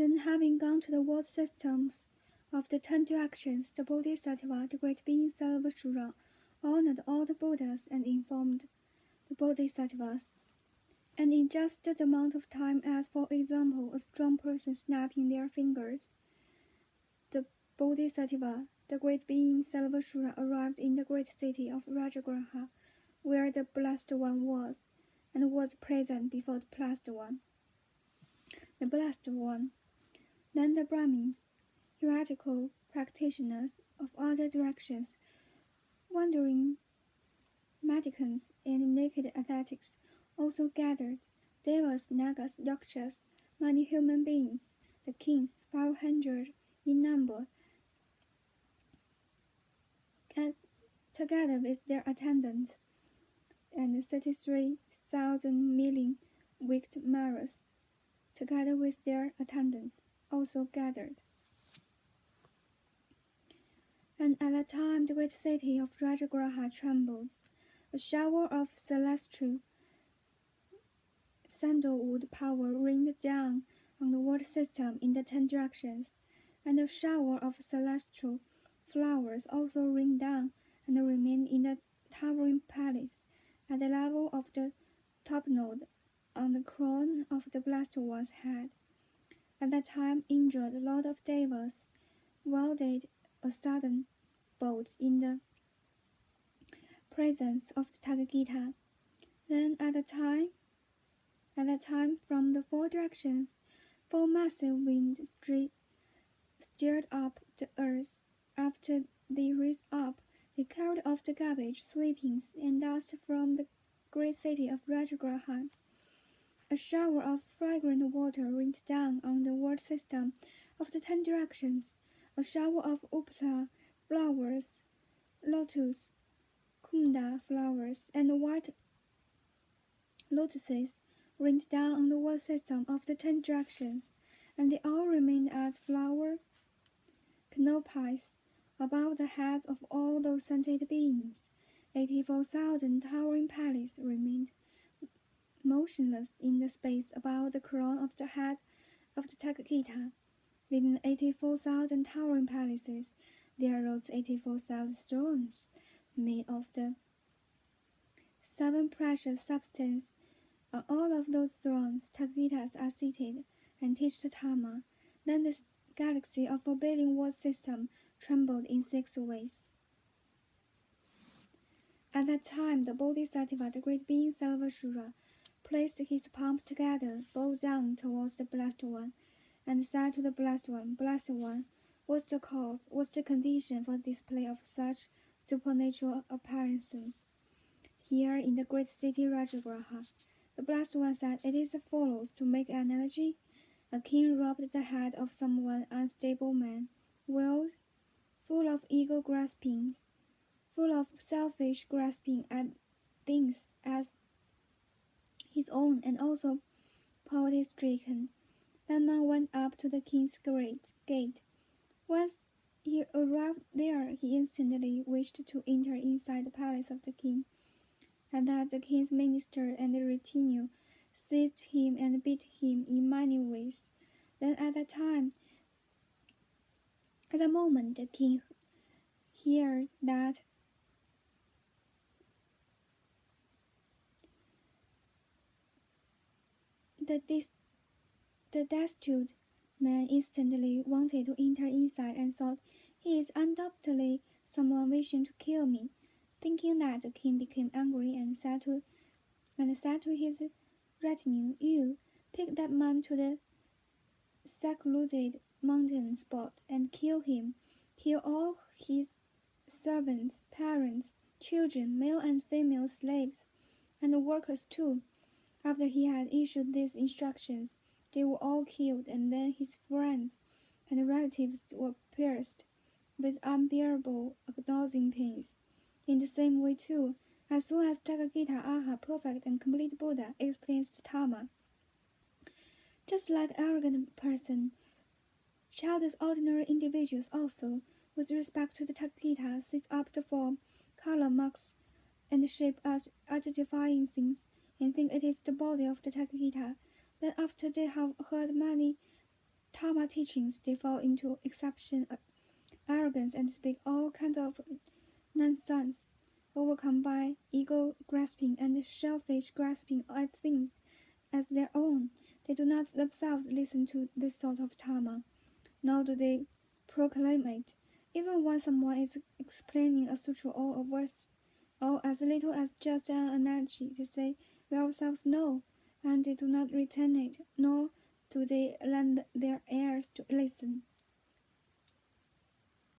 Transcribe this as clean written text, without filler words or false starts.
Then, having gone to the world systems of the 10 directions, the Bodhisattva, the great being Sarvasura, honored all the Buddhas and informed the Bodhisattvas. And in just the amount of time as, for example, a strong person snapping their fingers, the Bodhisattva, the great being Sarvasura, arrived in the great city of Rajagraha, where the Blessed One was, and was present before the Blessed One. The Blessed One. Then the Brahmins, heretical practitioners of other directions, wandering mendicants, and naked ascetics, also gathered. Devas, Nagas, Yakshas, many human beings, the kings, 500 in number, together with their attendants, and 33,000 million wicked maras, together with their attendants, also gathered. And at that time the great city of Rajagraha trembled. A shower of celestial sandalwood power rained down on the world system in the 10 directions, and a shower of celestial flowers also rained down and remained in the towering palace at the level of the topknot on the crown of the Blessed One's head. At that time Indra, the Lord of Devas, wielded a sudden bolt in the presence of the Tathagata. Then at the time from the 4 directions, 4 massive winds stirred up the earth. After they raised up, they carried off the garbage, sweepings, and dust from the great city of Rajagraha. A shower of fragrant water rained down on the world system of the 10 directions. A shower of upala flowers, lotus, kunda flowers, and white lotuses rained down on the world system of the 10 directions, and they all remained as flower canopies above the heads of all those scented beings. 84,000 towering palaces remained motionless in the space about the crown of the head of the Tathagata. Within 84,000 towering palaces, there rose 84,000 thrones, made of the 7 precious substances. On all of those thrones, Tathagatas are seated and teach the Dharma. Then this galaxy of forbidding world system trembled in 6 ways. At that time, the Bodhisattva, the great being Sarvasura, placed his palms together, bowed down towards the Blessed One, and said to the Blessed One, Blessed One, what's the cause, what's the condition for the display of such supernatural appearances here in the great city Rajagraha? The Blessed One said, it is as follows. To make an analogy, a king robbed the head of some unstable man, wild, full of ego grasping, full of selfish grasping at things as his own, and also poverty-stricken. That man went up to the king's gate. Once he arrived there, he instantly wished to enter inside the palace of the king, and that the king's minister and the retinue seized him and beat him in many ways. Then at the moment the king heard that the destitute man instantly wanted to enter inside and thought, he is undoubtedly someone wishing to kill me. Thinking that, the king became angry and said to his retinue, you take that man to the secluded mountain spot and kill him. Kill all his servants, parents, children, male and female slaves, and workers too. After he had issued these instructions, they were all killed, and then his friends and relatives were pierced with unbearable agonizing pains. In the same way too, as soon as Tathagata Arhat, perfect and complete Buddha, explains the Dharma, just like arrogant person, childish ordinary individuals also, with respect to the Tathagata, set up the form, color, marks, and shape as identifying things, and think it is the body of the Tathagata. Then after they have heard many Dharma teachings, they fall into exception, arrogance, and speak all kinds of nonsense, overcome by ego grasping and selfish grasping at things as their own. They do not themselves listen to this sort of Dharma, nor do they proclaim it. Even when someone is explaining a sutra or a verse, or as little as just an analogy, they say, "We ourselves know," and they do not retain it, nor do they lend their ears to listen.